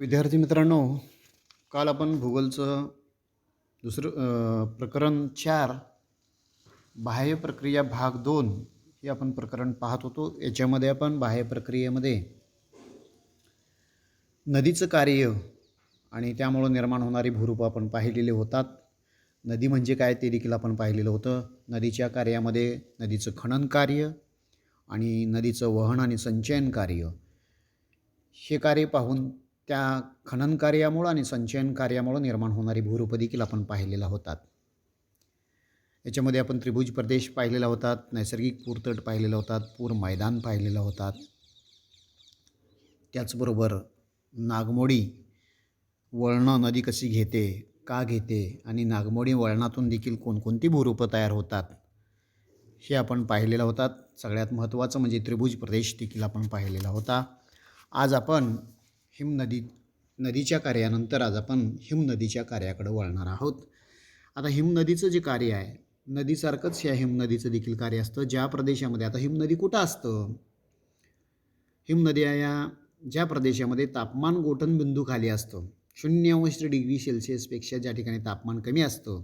विद्यार्थी मित्रांनो, काल आपण भूगोलचं प्रकरण 4 बाह्य प्रक्रिया भाग 2 हे आपण प्रकरण पाहत होतो. याच्यामध्ये आपण बाह्य प्रक्रियेमध्ये नदीचं कार्य आणि त्यामुळं निर्माण होणारी भूरूपं आपण पाहिलेले होतात. नदी म्हणजे काय ते देखील आपण पाहिलेलं होतं. नदीच्या कार्यामध्ये नदीचं खनन कार्य आणि नदीचं वहन आणि संचयन कार्य हे कार्य पाहून त्या खनन कार्यामुळं आणि संचयन कार्यामुळं निर्माण होणारी भूरूपं देखील आपण पाहिलेला होतात. याच्यामध्ये आपण त्रिभुज प्रदेश पाहिलेला होतात, नैसर्गिक पूरतट पाहिलेला होतात, पूर मैदान पाहिलेलं होतात. त्याचबरोबर नागमोडी वळणं नदी कशी घेते, का घेते आणि नागमोडी वळणातून देखील कोणकोणती भूरूपं तयार होतात हे आपण पाहिलेलं होतात. सगळ्यात महत्त्वाचं म्हणजे त्रिभुज प्रदेश देखील आपण पाहिलेला होता. आज आपण नदीच्या कार्यानंतर आज आपण हिमनदीच्या कार्याकडे वळणार आहोत. आता हिमनदीचं जे कार्य आहे, नदीसारखंच या हिमनदीचं देखील कार्य असतं. ज्या प्रदेशामध्ये आता हिमनदी कुठं असतं, हिमनद्या या ज्या प्रदेशामध्ये तापमान गोठणबिंदू खाली असतं, 0° ज्या ठिकाणी तापमान कमी असतं,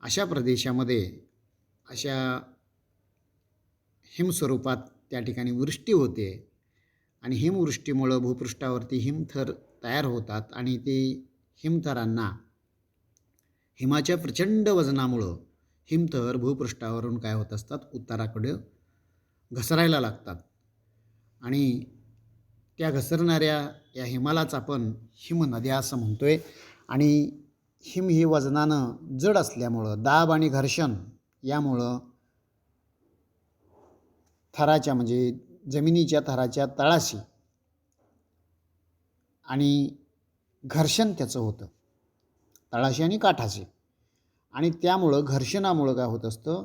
अशा प्रदेशामध्ये अशा हिमस्वरूपात त्या ठिकाणी वृष्टी होते आणि हिमवृष्टीमुळं भूपृष्ठावरती हिमथर तयार होतात आणि ते हिमथरांना हिमाच्या प्रचंड वजनामुळं हिमथर भूपृष्ठावरून काय होत असतात, उत्तराकडे घसरायला लागतात आणि त्या घसरणाऱ्या या हिमालाच आपण हिमनद्या असं म्हणतोय. आणि हिम ही वजनानं जड असल्यामुळं दाब आणि घर्षण यामुळं थराच्या म्हणजे जमिनीच्या थराच्या तळाशी आणि घर्षण त्याचं होतं, तळाशी आणि काठाशी. आणि त्यामुळं घर्षणामुळं काय होत असतं,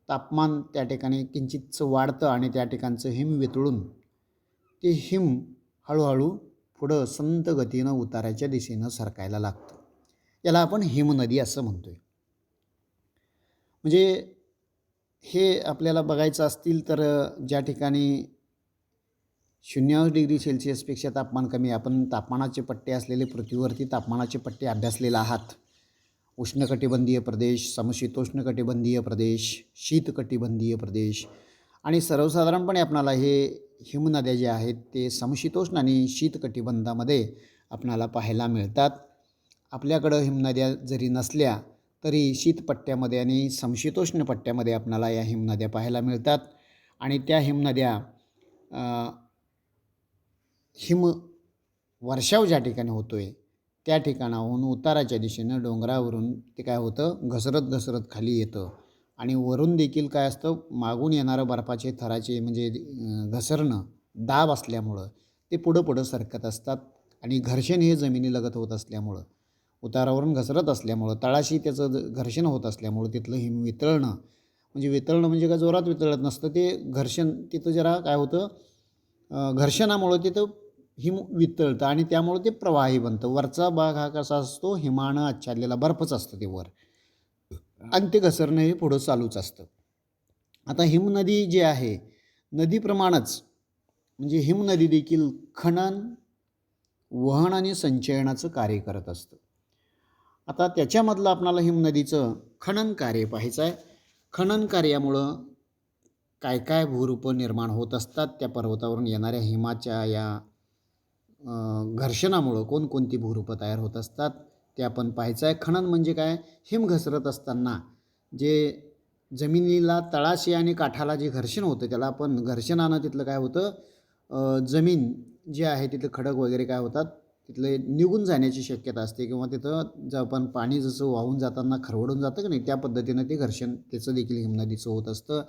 तापमान त्या ठिकाणी किंचितचं वाढतं आणि त्या ठिकाणचं हिम वितळून ते हिम हळूहळू पुढं संत गतीनं उताराच्या दिशेनं सरकायला लागतं. याला आपण हिमनदी असं म्हणतोय. म्हणजे हे आपल्याला बघायचं असतील तर ज्या ठिकाणी 0° तापमान कमी, आपण तापमानाचे पट्टे असलेले पृथ्वीवरती तापमानाचे पट्टे अभ्यासलेले आहात. उष्णकटिबंधीय प्रदेश, समशीतोष्णकटिबंधीय प्रदेश, शीतकटिबंधीय प्रदेश. आणि सर्वसाधारणपणे आपणाला हे हिमनद्या ज्या आहेत ते समशीतोष्ण आणि शीतकटिबंधामध्ये आपणाला पाहायला मिळतात. आपल्याकडं हिमनद्या जरी नसल्या तरी शीतपट्ट्यामध्ये आणि समशीतोष्ण पट्ट्यामध्ये आपणाला या हिमनद्या पाहायला मिळतात. आणि त्या हिमनद्या हिम वर्षाव ज्या ठिकाणी होतो आहे त्या ठिकाणाहून उताराच्या दिशेनं डोंगरावरून ते काय होतं, घसरत घसरत खाली येतं. आणि वरून देखील काय असतं, मागून येणारं बर्फाचे थराचे म्हणजे घसरणं दाब असल्यामुळं ते पुढं पुढं सरकत असतात. आणि घर्षण हे जमिनीलगत होत असल्यामुळं, उतारावरून घसरत असल्यामुळं, तळाशी त्याचं घर्षण होत असल्यामुळं तिथलं हिम वितळणं म्हणजे काय जोरात वितळत नसतं, ते घर्षण तिथं जरा काय होतं, घर्षणामुळं तिथं हिम वितळतं आणि त्यामुळं ते प्रवाही बनतं. वरचा भाग हा कसा असतो, हिमानं आच्छादलेला बर्फच असतं ते वर, आणि ते घसरणं हे पुढं चालूच असतं. आता हिमनदी जी आहे, नदीप्रमाणंच म्हणजे हिमनदी देखील खनन, वहन आणि संचयनाचं कार्य करत असतं. आता त्याच्यामधलं आपणाला हिमनदीचं खनन कार्य पाहायचं आहे. खनन कार्यामुळं काय काय भूरूपं निर्माण होत असतात, त्या पर्वतावरून येणाऱ्या हिमाच्या या घर्षणामुळं कोणकोणती भूरूपं तयार होत असतात ते आपण पाहायचं आहे. खनन म्हणजे काय, हिम घसरत असताना जे जमिनीला तळाशी आणि काठाला जे घर्षण होतं त्याला आपण घर्षणानं तिथलं काय होतं, जमीन जी आहे तिथलं खडक वगैरे काय होतात, तिथले निघून जाण्याची शक्यता असते किंवा तिथं जर आपण पाणी जसं वाहून जाताना खरवडून जातं की नाही, त्या पद्धतीनं ते घर्षण त्याचं देखील हिमनदीचं होत असतं.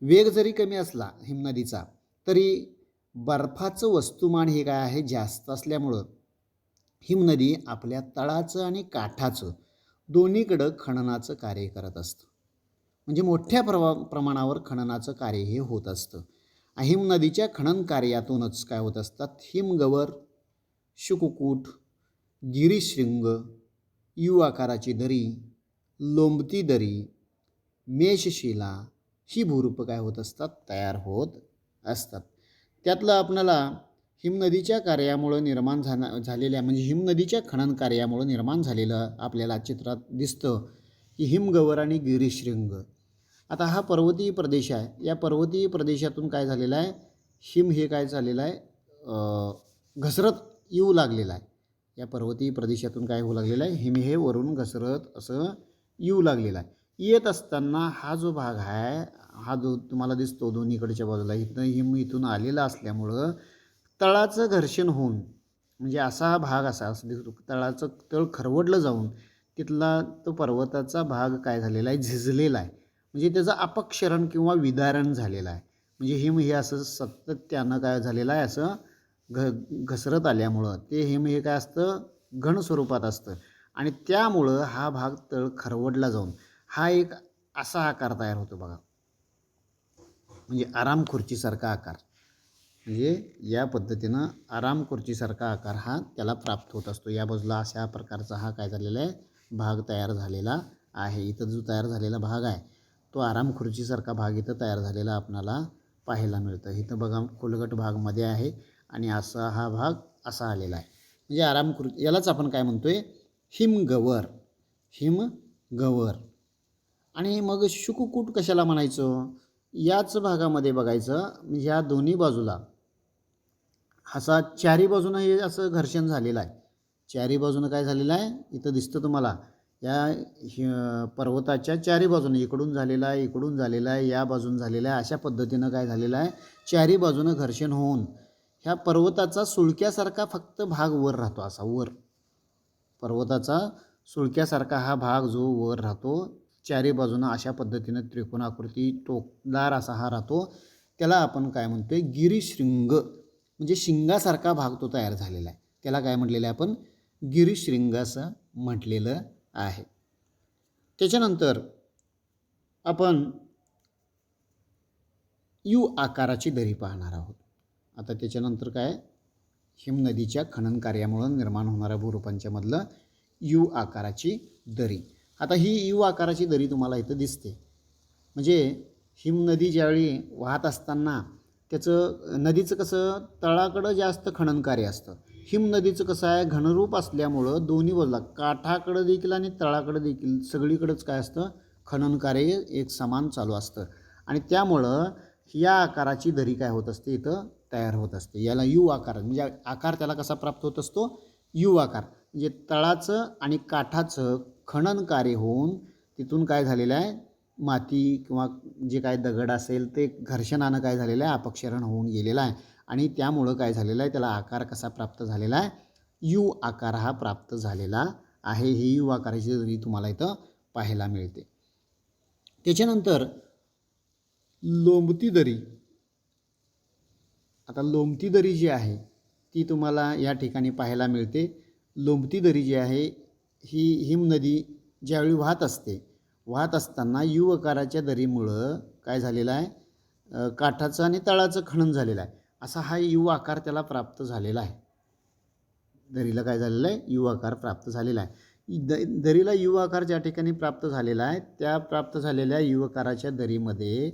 वेग जरी कमी असला हिमनदीचा तरी बर्फाचं वस्तुमान हे काय आहे, जास्त असल्यामुळं हिमनदी आपल्या तळाचं आणि काठाचं दोन्हीकडं खननाचं कार्य करत असतं. म्हणजे मोठ्या प्रमाणावर खननाचं कार्य हे होत असतं. हिमनदीच्या खनन कार्यातूनच काय होत असतात, हिमगवर, शुककूट, गिरीशृंग, यू आकाराची दरी, लोंबती दरी, मेषशिला ही भूरूपं काय होत असतात, तयार होत असतात. त्यातलं आपल्याला हिमनदीच्या कार्यामुळं निर्माण झालेल्या म्हणजे हिमनदीच्या खनन कार्यामुळं निर्माण झालेलं आपल्याला चित्रात दिसतं की हिमगवर आणि गिरिशृंग. आता हा पर्वतीय प्रदेश आहे. या पर्वतीय प्रदेशातून काय झालेलं आहे, हिम हे काय झालेलं आहे, घसरत येऊ लागलेला आहे. या पर्वतीय प्रदेशातून काय होऊ लागलेलं आहे, हिम हे वरून घसरत असं येऊ लागलेला आहे. येत असताना हा जो भाग आहे, हा जो तुम्हाला दिसतो दोन्हीकडच्या बाजूला, इथं हिम इथून आलेला असल्यामुळं तळाचं घर्षण होऊन म्हणजे असा हा भाग असा दिसतो, तळाचं तळ खरवडलं जाऊन तिथला तो पर्वताचा भाग काय झालेला आहे, झिजलेला आहे. म्हणजे त्याचं अपक्षरण किंवा विदारण झालेलं आहे. म्हणजे हिम हे असं सातत्यानं काय झालेलं आहे, असं घसरत आल्यामुळं ते हिम हे काय असतं, घन स्वरूपात असतं आणि त्यामुळं हा भाग तळ खरवडला जाऊन हा एक असा आकार तयार होतो बघा, म्हणजे आराम खुर्चीसारखा आकार. म्हणजे या पद्धतीनं आराम खुर्चीसारखा आकार हा त्याला प्राप्त होत असतो. या बाजूला अशा प्रकारचा हा काय झालेला आहे, भाग तयार झालेला आहे. इथं जो तयार झालेला भाग आहे तो आराम खुर्चीसारखा भाग इथं तयार झालेला आपणाला पाहायला मिळतं. इथं बघा खोलगट भाग मध्ये आहे आणि असा हा भाग असा आलेला आहे. म्हणजे आराम खुर्ची, यालाच आपण काय म्हणतोय, हिमगवर. हिमगवर. आणि मग शुककूट कशाला म्हणायचं, याच भागामध्ये बघायचं, म्हणजे ह्या दोन्ही बाजूला असा चारी बाजूनं हे असं घर्षण झालेलं आहे. चारी बाजूनं काय झालेलं आहे, इथं दिसतं तुम्हाला, या पर्वताच्या चारी बाजूनं इकडून झालेला आहे, इकडून झालेला आहे, या बाजून झालेला आहे. अशा पद्धतीनं काय झालेलं आहे, चारी बाजूनं घर्षण होऊन ह्या पर्वताचा सुळक्यासारखा फक्त भाग वर राहतो. असा वर पर्वताचा सुळक्यासारखा हा भाग जो वर राहतो, चारी बाजूनं अशा पद्धतीनं त्रिकोणाकृती टोकदार असा हा राहतो. त्याला आपण काय म्हणतोय, गिरिशृंग. म्हणजे शिंगासारखा भाग तो तयार झालेला आहे. त्याला काय म्हटलेलं आहे आपण, गिरिशृंग असं म्हटलेलं आहे. त्याच्यानंतर आपण यू आकाराची दरी पाहणार आहोत. आता त्याच्यानंतर काय, हिमनदीच्या खनन कार्यामुळं निर्माण होणाऱ्या भूरूपांच्या मधलं यू आकाराची दरी. आता ही यू आकाराची दरी तुम्हाला इथं दिसते. म्हणजे हिमनदी ज्यावेळी वाहत असताना त्याचं नदीचं कसं तळाकडं जास्त खनन कार्य असतं, हिमनदीचं कसं आहे घनरूप असल्यामुळं दोन्ही बाजूला काठाकडं देखील आणि तळाकडं देखील सगळीकडंच काय असतं, खनन कार्य एक समान चालू असतं आणि त्यामुळं या आकाराची दरी काय होत असते, इथं तयार होत असते. याला यू आकार, म्हणजे आकार त्याला कसा प्राप्त होत असतो, यू आकार. म्हणजे तळाचं आणि काठाचं खनन कार्य होऊन तिथून काय झालेलं आहे, माती किंवा जे काय दगड असेल ते घर्षणानं काय झालेलं आहे, अपक्षरण होऊन गेलेलं आहे आणि त्यामुळं काय झालेलं आहे, त्याला आकार कसा प्राप्त झालेला आहे, यू आकार हा प्राप्त झालेला आहे. ही यू आकाराची दरी तुम्हाला इथं पाहायला मिळते. त्याच्यानंतर लोंबती दरी. आता लोंबती दरी जी आहे ती तुम्हाला या ठिकाणी पाहायला मिळते. लोंबती दरी जी आहे ही हिमनदी ज्यावेळी वाहत असताना यू आकाराच्या दरीमुळं काय झालेलं आहे, काठाचं आणि तळाचं खनन झालेलं आहे. असा हा यू आकार त्याला प्राप्त झालेला आहे. दरीला काय झालेलं आहे, यू आकार प्राप्त झालेला आहे. दरीला यू आकार ज्या ठिकाणी प्राप्त झालेला आहे त्या प्राप्त झालेल्या यू आकाराच्या दरीमध्ये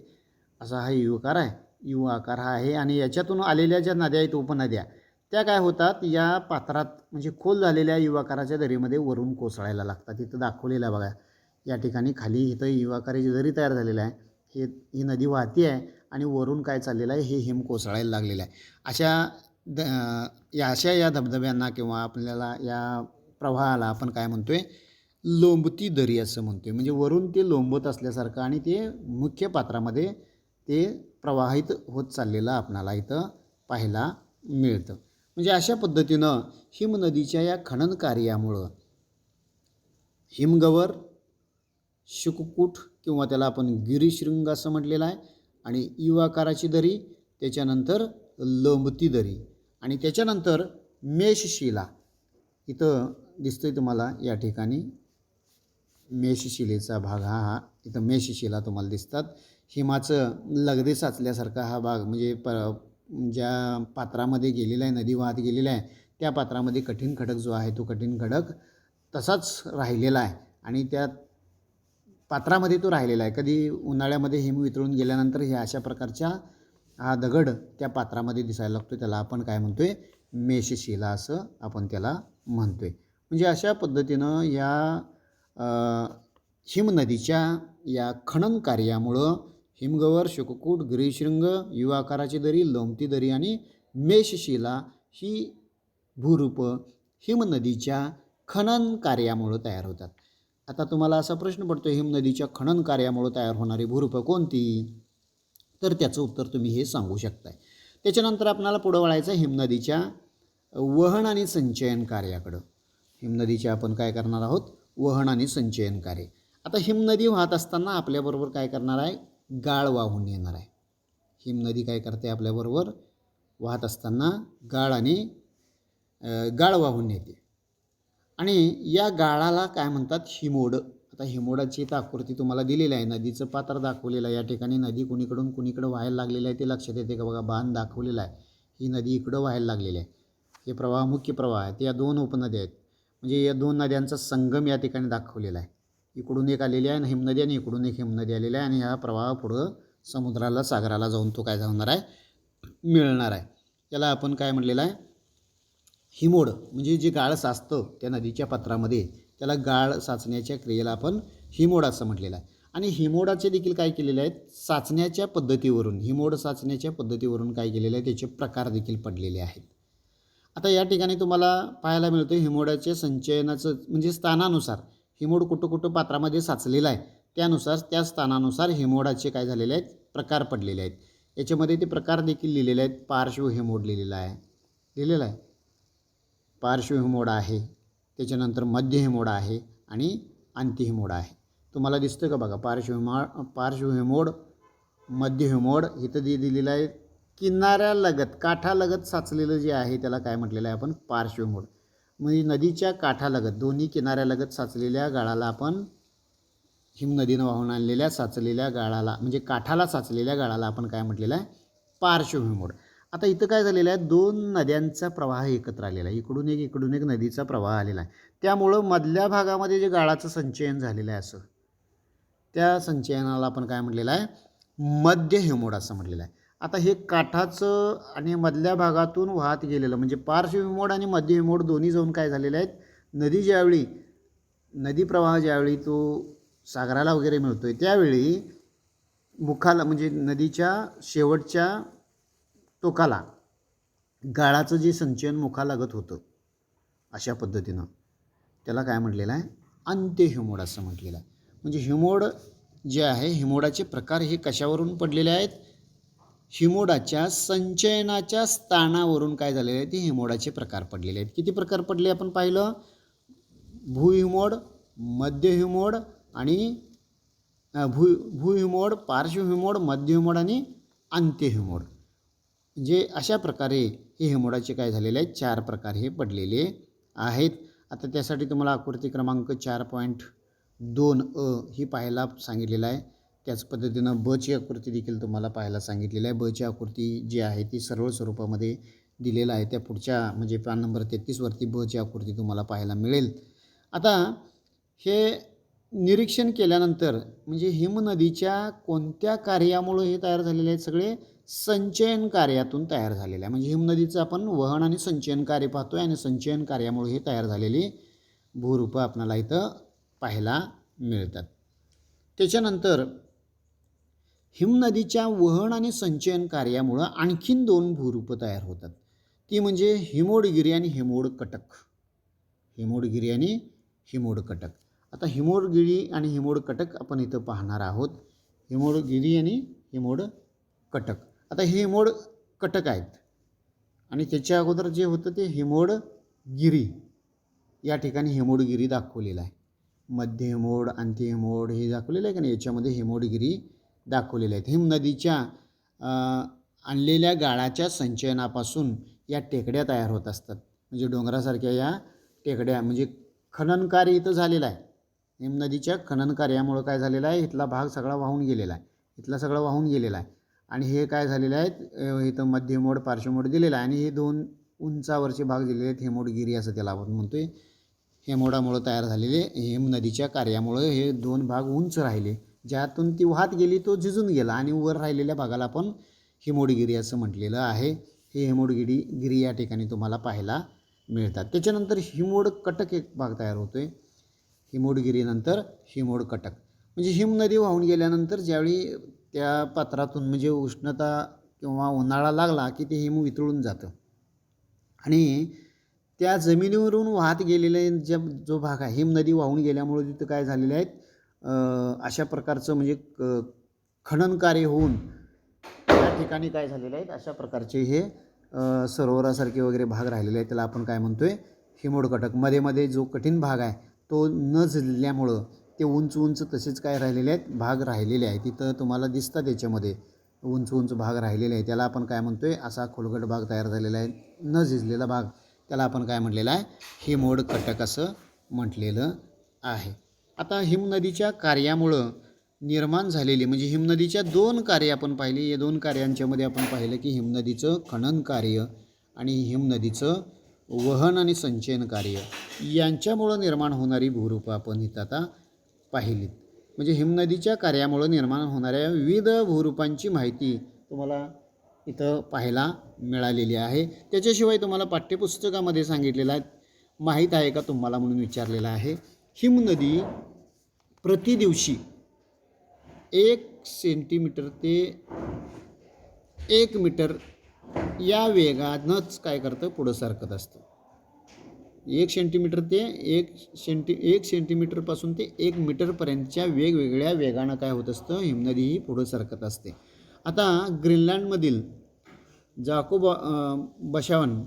असा हा यू आकार आहे. यू आकार हा आहे आणि याच्यातून आलेल्या ज्या नद्या आहेत, उपनद्या, त्या काय होतात, या पात्रात म्हणजे खोल झालेल्या यू आकाराच्या दरीमध्ये वरून कोसळायला लागतात. इथं दाखवलेलं आहे बघा, या ठिकाणी खाली इथं यू आकाराची दरी तयार झालेली आहे. ही नदी वाहती आहे आणि वरून काय चाललेलं आहे, हे हिम कोसळायला लागलेलं आहे. अशा या धबधब्यांना किंवा आपल्याला या प्रवाहाला आपण काय म्हणतोय, लोंबती दरी असं म्हणतोय. म्हणजे वरून ते लोंबत असल्यासारखं आणि ते मुख्य पात्रामध्ये ते प्रवाहित होत चाललेलं आपणाला इथं पाहायला मिळतं. म्हणजे अशा पद्धतीनं हिमनदीच्या या खनन कार्यामुळं हिमगवर, शुककूट किंवा त्याला आपण गिरिशृंग असं म्हटलेलं आहे आणि यू आकाराची दरी, त्याच्यानंतर लोंबती दरी आणि त्याच्यानंतर मेषशिला. इथं दिसतोय तुम्हाला या ठिकाणी मेषशिलेचा भाग हा इथं मेषशिला तुम्हाला दिसतात. हिमाचं लगदे साचल्यासारखा हा भाग, म्हणजे ज्या पात्रामध्ये गेलेला आहे, नदी वाहत गेलेला आहे त्या पात्रामध्ये कठीण खडक जो आहे तो कठीण खडक तसाच राहिलेला आहे आणि त्या पात्रामध्ये तो राहिलेला आहे. कधी उन्हाळ्यामध्ये हिम वितळून गेल्यानंतर हे अशा प्रकारच्या हा दगड त्या पात्रामध्ये दिसायला लागतो, त्याला आपण काय म्हणतो आहे, मेषशिला असं आपण त्याला म्हणतो आहे. म्हणजे अशा पद्धतीनं या हिमनदीच्या या खनन कार्यामुळं हिमगवर, शुककूट, गिरीशृंग, यू आकाराची दरी, लोमती दरी आणि मेषशिला ही भूरूपं हिमनदीच्या खनन कार्यामुळं तयार होतात. आता तुम्हाला असा प्रश्न पडतो, हिमनदीच्या खनन कार्यामुळं तयार होणारी भूरूपं कोणती? तर त्याचं उत्तर तुम्ही हे सांगू शकताय. त्याच्यानंतर आपल्याला पुढं वळायचं हिमनदीच्या वहन आणि संचयन कार्याकडं. हिमनदीच्या आपण काय करणार आहोत, वहन आणि संचयन कार्य. आता हिमनदी वाहत असताना आपल्याबरोबर काय करणार आहे, गाळ वाहून येणार आहे. हिमनदी काय करते, आपल्याबरोबर वाहत असताना गाळ वाहून येते आणि या गाळाला काय म्हणतात, हिमोड. आता हिमोडाची तर आकृती तुम्हाला दिलेली आहे, नदीचं पात्र दाखवलेलं आहे. या ठिकाणी नदी कुणीकडून कुणीकडं व्हायला लागलेलं आहे ते लक्षात येते का बघा, बाण दाखवलेला आहे. ही नदी इकडं व्हायला लागलेली आहे. हे प्रवाह मुख्य प्रवाह आहे, ते या दोन उपनद्या आहेत. म्हणजे या दोन नद्यांचा संगम या ठिकाणी दाखवलेला आहे. इकडून एक आलेली आहे हिमनदी आणि इकडून एक हिमनदी आलेली आहे आणि हा प्रवाह पुढं समुद्राला, सागराला जाऊन तो काय होणार आहे, मिळणार आहे. त्याला आपण काय म्हटलेलं आहे, हिमोड. म्हणजे जे गाळ साचतं त्या नदीच्या पात्रामध्ये त्याला गाळ साचण्याच्या क्रियेला आपण हिमोड असं म्हटलेलं आहे. आणि हिमोडाचे देखील काय केलेले आहेत, साचण्याच्या पद्धतीवरून, हिमोड साचण्याच्या पद्धतीवरून काय केलेलं आहे, त्याचे प्रकार देखील पडलेले आहेत. आता या ठिकाणी तुम्हाला पाहायला मिळतं हिमोडाच्या संचयनाचं म्हणजे स्थानानुसार हिमोड कुठं कुठं पात्रामध्ये साचलेला आहे त्यानुसार त्या स्थानानुसार हिमोडाचे काय झालेले आहेत, प्रकार पडलेले आहेत. याच्यामध्ये ते प्रकार देखील लिहिलेले आहेत. पार्श्व हिमोड लिहिलेला आहे, पार्श्व हिमोड आहे, त्याच्यानंतर मध्य हिमोड आहे आणि अंत्य हिमोड आहे. तुम्हाला दिसतं का बघा, पार्श्व हिमोड, मध्य हिमोड इथं दिलेलं आहे. किनाऱ्यालगत, काठालगत साचलेलं जे आहे त्याला काय म्हटलेलं आहे आपण, पार्श्व हिमोड. म्हणजे नदीच्या काठालगत, दोन्ही किनाऱ्यालगत साचलेल्या गाळाला आपण, हिमनदीनं वाहून आणलेल्या साचलेल्या गाळाला म्हणजे काठाला साचलेल्या गाळाला आपण काय म्हटलेलं आहे, पार्श्व हिमोड. आता इथं काय झालेलं आहे, दोन नद्यांचा प्रवाह एकत्र आलेला आहे, इकडून एक नदीचा प्रवाह आलेला आहे. त्यामुळं मधल्या भागामध्ये जे गाळाचं संचयन झालेलं आहे असं, त्या संचयनाला आपण काय म्हटलेलं आहे, मध्य हिमोड असं म्हटलेलं आहे. आता हे काठाचं आणि मधल्या भागातून वाहत गेलेलं म्हणजे पार्श्व हिमोड आणि मध्य हिमोड दोन्ही जाऊन काय झालेले आहेत, नदी प्रवाह ज्यावेळी तो सागराला वगैरे मिळतो आहे त्यावेळी मुखाला म्हणजे नदीच्या शेवटच्या टोकाला गाळाचं जे संचयन मुखालागत होतं अशा पद्धतीनं त्याला काय म्हटलेलं आहे, अंत्य हिमोड असं म्हटलेलं आहे. म्हणजे हिमोड जे आहे, हिमोडाचे प्रकार हे कशावरून पडलेले आहेत, हिमोडाच्या संचयनाच्या स्थानावरून काय झालेले आहे, ते हिमोडाचे प्रकार पडलेले आहेत. किती प्रकार पडले आपण पाहिलं, भूहिमोड, मध्य हिमोड आणि भूहिमोड, पार्श्व हिमोड, मध्य हिमोड आणि अंत्य हिमोड. म्हणजे अशा प्रकारे हे हिमोडाचे काय झालेले आहेत, 4 प्रकार हे पडलेले आहेत. आता त्यासाठी तुम्हाला आकृती क्रमांक 4.2 ही पाहायला सांगितलेलं आहे. त्याच पद्धतीनं बची आकृती देखील तुम्हाला पाहायला सांगितलेलं आहे. बची आकृती जी आहे ती सरळ स्वरूपामध्ये दिलेलं आहे. त्या पुढच्या म्हणजे पान नंबर 33वरती बची आकृती तुम्हाला पाहायला मिळेल. आता हे निरीक्षण केल्यानंतर म्हणजे हिमनदीच्या कोणत्या कार्यामुळे हे तयार झालेले आहेत, सगळे संचयन कार्यातून तयार झालेलं आहे. म्हणजे हिमनदीचं आपण वहन आणि संचयन कार्य पाहतो आहे आणि संचयन कार्यामुळे हे तयार झालेली भूरूपं आपल्याला इथं पाहायला मिळतात. त्याच्यानंतर हिमनदीच्या वहन आणि संचयन कार्यामुळं आणखीन 2 भूरूपं तयार होतात. ती म्हणजे हिमोडगिरी आणि हिमोडकटक. हिमोडगिरी आणि हिमोडकटक. आता हिमोडगिरी आणि हिमोडकटक आपण इथं पाहणार आहोत. हिमोडगिरी आणि हिमोडकटक. आता हे हिमोडकटक आहेत आणि त्याच्या अगोदर जे होतं ते हिमोडगिरी. या ठिकाणी हिमोडगिरी दाखवलेला आहे. मध्य हिमोड, अंत्य हिमोड हे दाखवलेलं आहे का नाही, याच्यामध्ये हिमोडगिरी दाखवलेले आहेत. हिमनदीच्या आणलेल्या गाळाच्या संचयनापासून या टेकड्या तयार होत असतात. म्हणजे डोंगरासारख्या या टेकड्या म्हणजे खनन कार्य इथं झालेलं आहे. हिमनदीच्या खनन कार्यामुळं काय झालेलं आहे, इथला भाग सगळा वाहून गेलेला आहे, इथला सगळा वाहून गेलेला आहे आणि हे काय झालेलं आहे, इथं मध्य हिमोड, पार्श्व हिमोड दिलेला आहे आणि हे 2 उंचावरचे भाग दिलेले आहेत, हिमोडगिरी असं त्याला आपण म्हणतोय. हिमोडामुळं तयार झालेले हिमनदीच्या कार्यामुळं हे 2 भाग उंच राहिले, ज्यातून ती वाहत गेली तो झिजून गेला आणि वर राहिलेल्या भागाला आपण हिमोडगिरी असं म्हटलेलं आहे. हे हिमोडगिरी या ठिकाणी तुम्हाला पाहायला मिळतात. त्याच्यानंतर हिमोडकटक एक भाग तयार होतो आहे. हिमोडगिरीनंतर हिमोडकटक म्हणजे हिम नदी वाहून गेल्यानंतर ज्यावेळी त्या पात्रातून म्हणजे उष्णता किंवा उन्हाळा लागला की ते हिम वितळून जातं आणि त्या जमिनीवरून वाहत गेलेले जो भाग आहे हिम नदी वाहून गेल्यामुळे तिथं काय झालेले आहेत अशा प्रकारचं म्हणजे खनन कार्य होऊन त्या ठिकाणी काय झालेले आहेत अशा प्रकारचे हे सरोवरासारखे वगैरे भाग राहिलेले आहेत. त्याला आपण काय म्हणतो आहे हिमोडकटक. मध्ये जो कठीण भाग आहे तो न झिजल्यामुळं ते उंच तसेच काय राहिलेले आहेत भाग राहिलेले आहेत. तिथं तुम्हाला दिसतात त्याच्यामध्ये उंच भाग राहिलेले आहे. त्याला आपण काय म्हणतो आहे असा खोलगट भाग तयार झालेला आहे न झिजलेला भाग. त्याला आपण काय म्हटलेलं आहे हिमोडकटक असं म्हटलेलं आहे. आता हिमनदीच्या कार्यामुळं निर्माण झालेली म्हणजे हिमनदीच्या 2 कार्य आपण पाहिली. या 2 कार्यांच्यामध्ये आपण पाहिलं की हिमनदीचं खनन कार्य आणि हिमनदीचं वहन आणि संचयन कार्य यांच्यामुळं निर्माण होणारी भूरूपं आपण इथं आता पाहिलीत. म्हणजे हिमनदीच्या कार्यामुळं निर्माण होणाऱ्या विविध भूरूपांची माहिती तुम्हाला इथं पाहायला मिळालेली आहे. त्याच्याशिवाय तुम्हाला पाठ्यपुस्तकामध्ये सांगितलेलं आहे माहीत आहे का तुम्हाला म्हणून विचारलेलं आहे. हिमनदी प्रतिदिवशी 1 सेंटीमीटर ते 1 मीटर या वेगानंच काय करतं पुढं सरकत असतं. 1 सेंटीमीटर ते 1 सेंटीमीटरपासून ते 1 मीटरपर्यंतच्या वेगवेगळ्या वेगानं काय होत असतं हिमनदी ही पुढं सरकत असते. आता ग्रीनलँडमधील जाकोब बशावन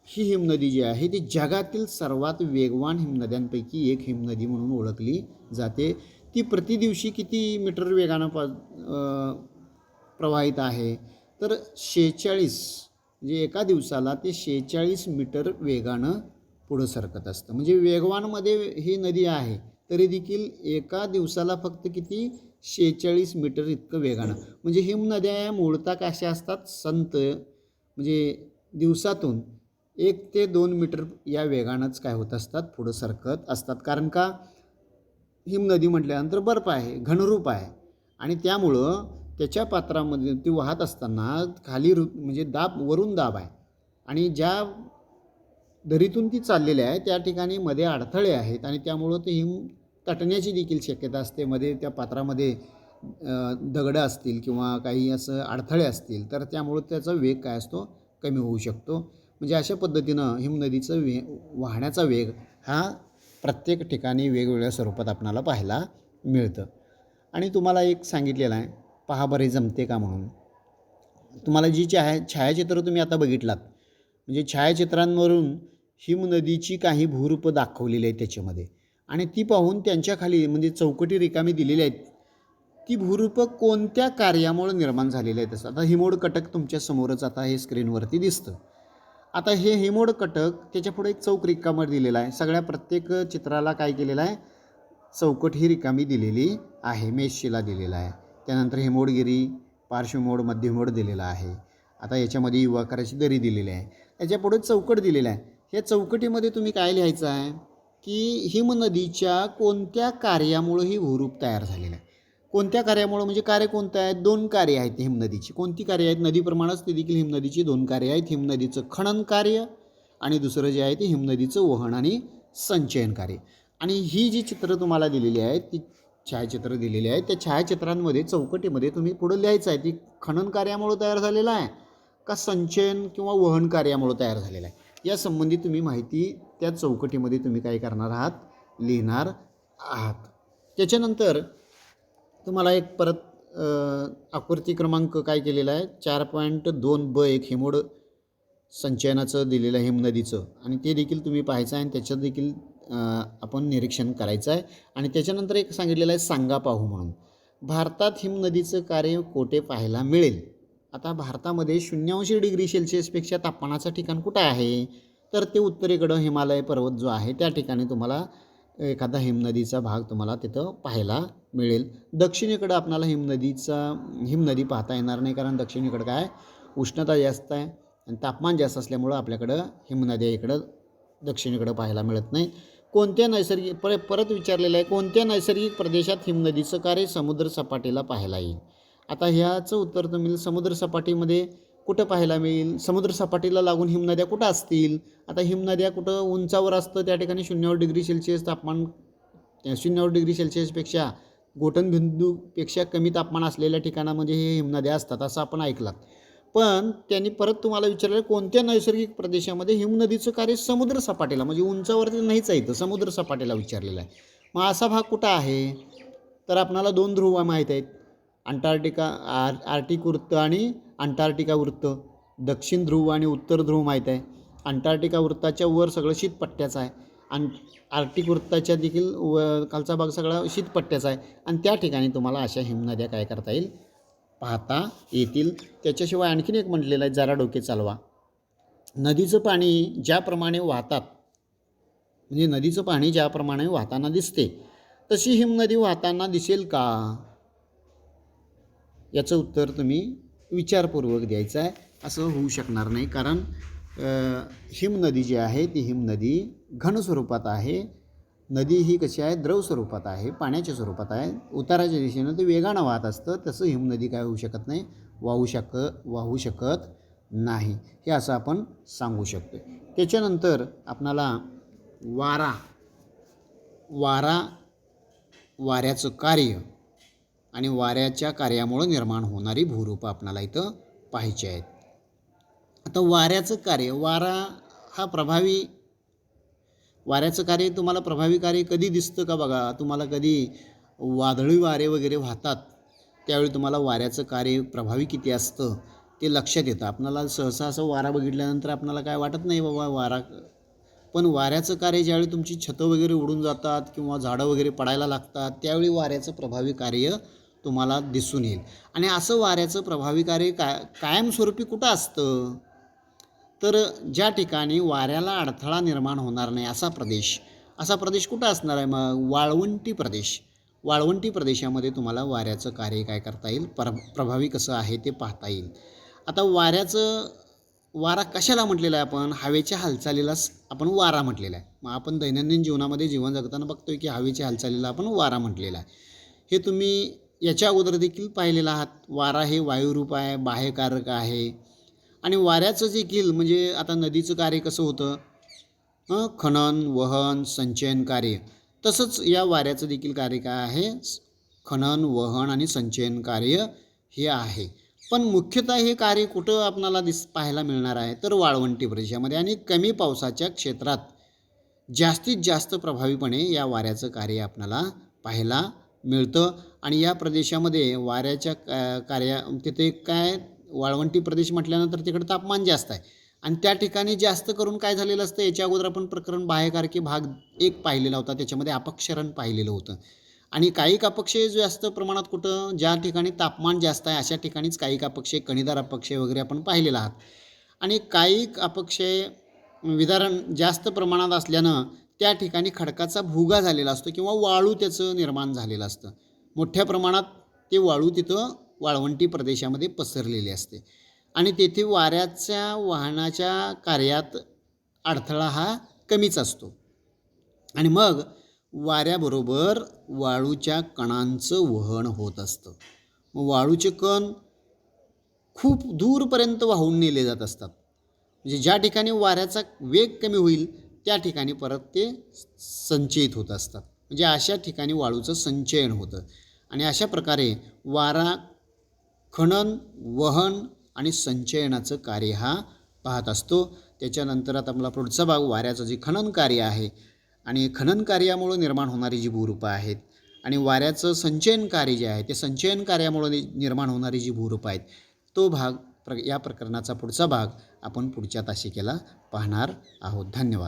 ही हिमनदी जी आहे ती जगातील सर्वात वेगवान हिमनद्यांपैकी एक हिमनदी म्हणून ओळखली जाते. ती प्रतिदिवशी किती मीटर वेगानं प्रवाहित आहे तर 46 म्हणजे एका दिवसाला ते 46 मीटर वेगानं पुढं सरकत असतं. म्हणजे वेगवानमध्ये ही नदी आहे तरी देखील एका दिवसाला फक्त किती 46 मीटर इतकं वेगानं. म्हणजे हिमनद्या मूळतः कशा असतात संत म्हणजे दिवसातून 1 ते 2 मीटर या वेगानंच काय होत असतात पुढं सरकत असतात. कारण का हिमनदी म्हटल्यानंतर बर्फ आहे घनरूप आहे आणि त्यामुळं त्याच्या पात्रामध्ये ती वाहत असताना खाली म्हणजे वरून दाब आहे आणि ज्या दरीतून ती चाललेली आहे त्या ठिकाणी मध्ये अडथळे आहेत आणि त्यामुळं ते हिम तटण्याची देखील शक्यता असते. मध्ये त्या पात्रामध्ये दगडं असतील किंवा काही असं अडथळे असतील तर त्यामुळं त्याचा वेग काय असतो कमी होऊ शकतो. म्हणजे अशा पद्धतीनं हिमनदीचं वाहण्याचा वेग हा प्रत्येक ठिकाणी वेगवेगळ्या स्वरूपात आपणाला पाहायला मिळतं. आणि तुम्हाला एक सांगितलेलं आहे पहा बरे जमते का म्हणून. तुम्हाला जी छायाचित्र तुम्ही आता बघितलात म्हणजे छायाचित्रांवरून हिमनदीची काही भूरूपं दाखवलेली आहेत त्याच्यामध्ये आणि ती पाहून त्यांच्या खाली म्हणजे चौकटी रिकामी दिलेली आहेत. ती भूरूपं कोणत्या कार्यामुळे निर्माण झालेली आहेत असं. आता हिमोडकटक तुमच्या समोरच आता हे स्क्रीनवरती दिसतं. आता हे हिमोडकटक त्याच्यापुढे एक चौक रिकामा दिलेला आहे. प्रत्येक चित्राला काय केलेलं आहे चौकट ही रिकामी दिलेली आहे मेषशिला दिलेला आहे. त्यानंतर हिमोडगिरी पार्श्वमोड मध्यमोड दिलेला आहे. आता याच्यामध्ये युवाकाराची दरी दिलेली आहे. याच्यापुढे चौकट दिलेला आहे. या चौकटीमध्ये तुम्ही काय लिहायचं आहे की हिमनदीच्या कोणत्या कार्यामुळे ही भूरूप तयार झालेलं आहे. कोणत्या कार्यामुळे म्हणजे कार्य कोणतं आहे 2 कार्य आहेत हिमनदीची. कोणती कार्य आहेत नदीप्रमाणेच ते देखील हिमनदीची 2 कार्य आहेत. हिमनदीचं खनन कार्य आणि दुसरं जे आहे ते हिमनदीचं वहन आणि संचयन कार्य. आणि ही जी चित्र तुम्हाला दिलेली आहेत ती छायाचित्र दिलेली आहेत त्या छायाचित्रांमध्ये चौकटीमध्ये तुम्ही पुढे लिहायचं आहे ती खनन कार्यामुळे तयार झालेला आहे का संचयन किंवा वहन कार्यामुळे तयार झालेला आहे. या संबंधी तुम्ही माहिती त्या चौकटीमध्ये तुम्ही काय करणार आहात लिहिणार आहात. त्याच्यानंतर तुम्हाला एक परत आकृती क्रमांक काय केलेला आहे 4.2b एक हिमोड संचयनाचं दिलेलं आहे हिमनदीचं आणि ते देखील तुम्ही पाहायचं आहे आणि त्याच्यात देखील आपण निरीक्षण करायचं आहे. आणि त्याच्यानंतर एक सांगितलेलं आहे सांगा पाहू म्हणून. भारतात हिमनदीचं कार्य कोठे पाहायला मिळेल. आता भारतामध्ये 0°C तापमानाचं ठिकाण कुठं आहे तर ते उत्तरेकडं हिमालय पर्वत जो आहे त्या ठिकाणी तुम्हाला एखादा हिमनदीचा भाग तुम्हाला तिथं पाहायला मिळेल. दक्षिणेकडं आपल्याला हिमनदी पाहता येणार नाही कारण दक्षिणेकडं काय उष्णता जास्त आहे आणि तापमान जास्त असल्यामुळं आपल्याकडं हिमनद्या इकडं दक्षिणेकडं पाहायला मिळत नाही. कोणत्या नैसर्गिक परत विचारलेलं आहे कोणत्या नैसर्गिक प्रदेशात हिमनदीचं कार्य समुद्र सपाटीला पाहायला येईल. आता ह्याचं उत्तर तुम्ही समुद्रसपाटीमध्ये कुठं पाहायला मिळेल? समुद्रसपाटीला लागून हिमनद्या कुठं असतील? आता हिमनद्या कुठं उंचावर असतं त्या ठिकाणी 0 डिग्री सेल्सिअस तापमान, 0 डिग्री सेल्सिअसपेक्षा गोठणबिंदूपेक्षा कमी तापमान असलेल्या ठिकाणामध्ये हे हिमनद्या असतात असं आपण ऐकलात. पण त्यांनी परत तुम्हाला विचारलं कोणत्या नैसर्गिक प्रदेशामध्ये हिमनदीचं कार्य समुद्रसपाटीला म्हणजे उंचावरती नाहीच आहे, इथं समुद्रसपाटीला विचारलेलं आहे. मग असा भाग कुठं आहे? तर आपणाला 2 ध्रुव माहीत आहेत, आर्टिक वृत्त आणि अंटार्क्टिका वृत्त. दक्षिण ध्रुव आणि उत्तर ध्रुव माहीत आहे. अंटार्क्टिका वृत्ताच्या वर सगळं शीतपट्ट्याचं आहे आणि आर्टिक वृत्ताच्या देखील खालचा भाग सगळा शीतपट्ट्याचा आहे आणि त्या ठिकाणी तुम्हाला अशा हिमनद्या काय करता येईल? पाहता येतील. त्याच्याशिवाय आणखीन एक म्हटलेलं आहे, जरा डोके चालवा. नदीचं पाणी ज्याप्रमाणे वाहतात म्हणजे नदीचं पाणी ज्याप्रमाणे वाहताना दिसते तशी हिमनदी वाहताना दिसेल का? याचं उत्तर तुम्ही विचारपूर्वक द्यायचं आहे. असं होऊ शकणार नाही, कारण हिमनदी जी आहे ती हिमनदी घन स्वरूपात आहे. नदी ही कशी आहे? द्रव स्वरूपात आहे, पाण्याच्या स्वरूपात आहे. उताराच्या दिशेनं ते वेगानं वाहत असतं. तसं हिमनदी काय होऊ शकत नाही, वाहू शकत नाही. हे असं आपण सांगू शकतो. त्याच्यानंतर आपणाला वाऱ्याचं कार्य आणि वाऱ्याच्या कार्यामुळं निर्माण होणारी भूरूपं आपणाला इथं पाहायची आहेत. आता वाऱ्याचं कार्य, वाऱ्याचं कार्य तुम्हाला प्रभावी कार्य कधी दिसतं का? बघा, तुम्हाला कधी वादळी वारे वगैरे वाहतात त्यावेळी तुम्हाला वाऱ्याचं कार्य प्रभावी किती असतं ते लक्षात येतं. आपल्याला सहसा असं वारा बघितल्यानंतर आपल्याला काय वाटत नाही बाबा वारा, पण वाऱ्याचं कार्य ज्यावेळी तुमची छतं वगैरे उडून जातात किंवा झाडं वगैरे पडायला लागतात त्यावेळी वाऱ्याचं प्रभावी कार्य तुम्हाला दिसून येईल. आणि असं वाऱ्याचं प्रभावी कार्य कायमस्वरूपी कुठं असतं? तर ज्या ठिकाणी वाऱ्याला अडथळा निर्माण होणार नाही असा प्रदेश कुठं असणार आहे? मग वाळवंटी प्रदेशामध्ये तुम्हाला वाऱ्याचं कार्य काय करता येईल? प्रभावी कसं आहे ते पाहता येईल. आता वारा कशाला म्हटलेला आहे? आपण हवेच्या हालचालीलाच आपण वारा म्हटलेला आहे. मग आपण दैनंदिन जीवनामध्ये जीवन जगताना बघतोय की हवेच्या हालचालीला आपण वारा म्हटलेला आहे. हे तुम्ही याच्या अगोदर देखील पाहिलेलं आहात. वारा हे वायुरूप आहे, बाह्यकारक आहे. आणि वाऱ्याचं देखील म्हणजे आता नदीचं कार्य कसं होतं? खनन, वहन, संचयन कार्य. तसंच या वाऱ्याचं देखील कार्य काय आहे? खनन, वहन आणि संचयन कार्य हे आहे. पण मुख्यतः हे कार्य कुठं आपणाला पाहायला मिळणार आहे? तर वाळवंटी प्रदेशामध्ये आणि कमी पावसाच्या क्षेत्रात जास्तीत जास्त प्रभावीपणे या वाऱ्याचं कार्य आपणाला पाहायला मिळतं. आणि या प्रदेशामध्ये वाऱ्याच्या तिथे काय, वाळवंटी प्रदेश म्हटल्यानंतर तिकडे तापमान जास्त आहे आणि त्या ठिकाणी जास्त करून काय झालेलं असतं? याच्या अगोदर आपण प्रकरण बाह्यकारकी भाग 1 पाहिलेला होता, त्याच्यामध्ये अपक्षरण पाहिलेलं होतं. आणि कायिक अपक्षय जास्त प्रमाणात कुठं? ज्या ठिकाणी तापमान जास्त आहे अशा ठिकाणीच कायिक अपक्षय, कणीदार अपक्षय वगैरे आपण पाहिलेलं आहात. आणि कायिक अपक्षय विदारण जास्त प्रमाणात असल्यानं त्या ठिकाणी खडकाचा भुगा झालेला असतो किंवा वाळू त्याचं निर्माण झालेलं असतं. मोठ्या प्रमाणात ते वाळू तिथं वाळवंटी प्रदेशामध्ये पसरलेली असते आणि तेथे वाऱ्याच्या वाहनाच्या कार्यात अडथळा हा कमीच असतो. आणि मग वाऱ्याबरोबर वाळूच्या कणांचं वहन होत असतं. मग वाळूचे कण खूप दूरपर्यंत वाहून नेले जात असतात. म्हणजे ज्या ठिकाणी वाऱ्याचा वेग कमी होईल त्या ठिकाणी परत ते संचयित होत असतात. म्हणजे अशा ठिकाणी वाळूचं संचयन होतं. आणि अशा प्रकारे वारा खनन, वहन आणि संचयनाचं कार्य हा पाहत असतो. त्याच्यानंतर आता मला पुढचा भाग वाऱ्याचं जे खनन कार्य आहे आणि खनन कार्यामुळं निर्माण होणारी जी भूरूपं आहेत आणि वाऱ्याचं संचयन कार्य जे आहे ते संचयन कार्यामुळं निर्माण होणारी जी भूरूपं आहेत तो भाग या प्रकरणाचा पुढचा भाग आपण पुढच्या तासिकेला पाहणार आहोत. धन्यवाद.